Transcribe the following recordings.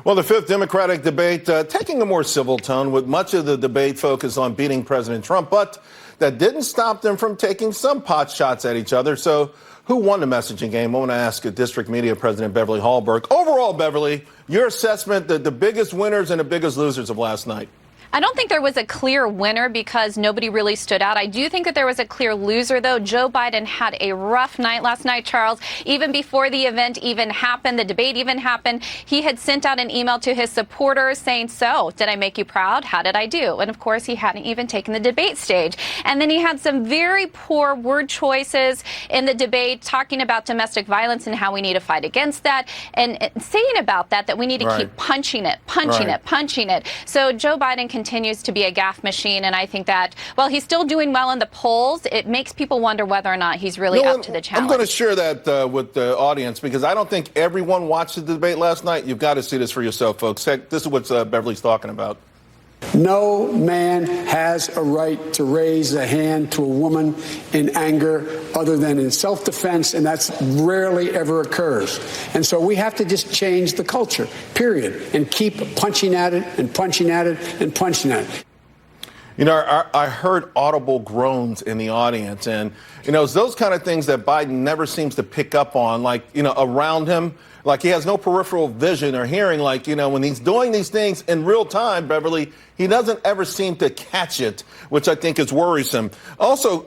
Well, the fifth Democratic debate taking a more civil tone, with much of the debate focused on beating President Trump, but that didn't stop them from taking some pot shots at each other. So who won the messaging game? I want to ask District Media President Beverly Hallberg. Overall, Beverly, your assessment, the biggest winners and the biggest losers of last night? I don't think there was a clear winner because nobody really stood out. I do think that there was a clear loser, though. Joe Biden had a rough night last night, Charles. Even before the event even happened, the debate even happened, he had sent out an email to his supporters saying, "So, did I make you proud? How did I do?" And of course, he hadn't even taken the debate stage. And then he had some very poor word choices in the debate, talking about domestic violence and how we need to fight against that, and saying about that we need to keep punching it. So Joe Biden continues to be a gaffe machine, and I think that while he's still doing well in the polls, it makes people wonder whether or not he's really up to the challenge. I'm going to share that with the audience because I don't think everyone watched the debate last night. You've got to see this for yourself, folks. This is what Beverly's talking about. No man has a right to raise a hand to a woman in anger other than in self-defense, and that's rarely ever occurs. And so we have to just change the culture, period, and keep punching at it and punching at it and punching at it. You know, I heard audible groans in the audience, and, you know, it's those kind of things that Biden never seems to pick up on, like, you know, around him. Like he has no peripheral vision or hearing, like, you know, when he's doing these things in real time, Beverly, he doesn't ever seem to catch it, which I think is worrisome. Also,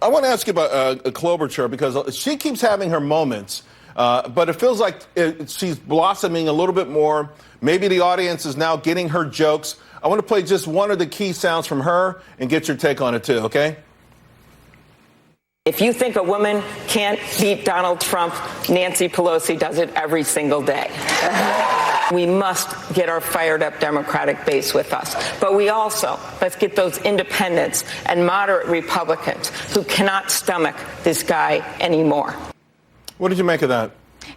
I want to ask you about Klobuchar because she keeps having her moments, but it feels like she's blossoming a little bit more. Maybe the audience is now getting her jokes. I want to play just one of the key sounds from her and get your take on it, too, okay? If you think a woman can't beat Donald Trump, Nancy Pelosi does it every single day. We must get our fired up Democratic base with us. But we also, let's get those independents and moderate Republicans who cannot stomach this guy anymore. What did you make of that?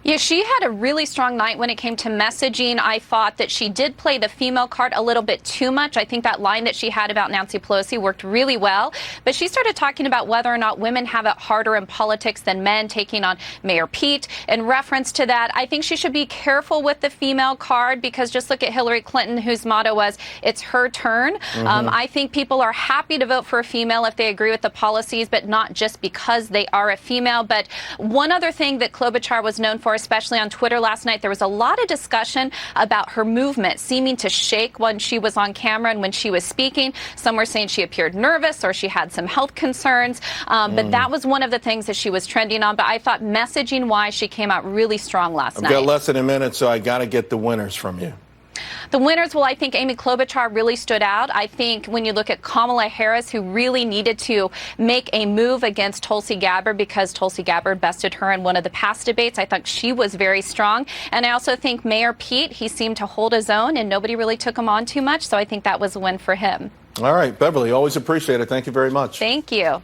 Yeah, she had a really strong night when it came to messaging. I thought that she did play the female card a little bit too much. I think that line that she had about Nancy Pelosi worked really well. But she started talking about whether or not women have it harder in politics than men, taking on Mayor Pete. In reference to that, I think she should be careful with the female card because just look at Hillary Clinton, whose motto was, "It's her turn." I think people are happy to vote for a female if they agree with the policies, but not just because they are a female. But one other thing that Klobuchar was known for, especially on Twitter last night, there was a lot of discussion about her movement seeming to shake when she was on camera and when she was speaking. Some were saying she appeared nervous or she had some health concerns. But that was one of the things that she was trending on. But I thought messaging-wise, she came out really strong last night. I've got less than a minute, so I got to get the winners from you. The winners, well, I think Amy Klobuchar really stood out. I think when you look at Kamala Harris, who really needed to make a move against Tulsi Gabbard because Tulsi Gabbard bested her in one of the past debates, I thought she was very strong. And I also think Mayor Pete, he seemed to hold his own and nobody really took him on too much. So I think that was a win for him. All right, Beverly, always appreciate it. Thank you very much. Thank you.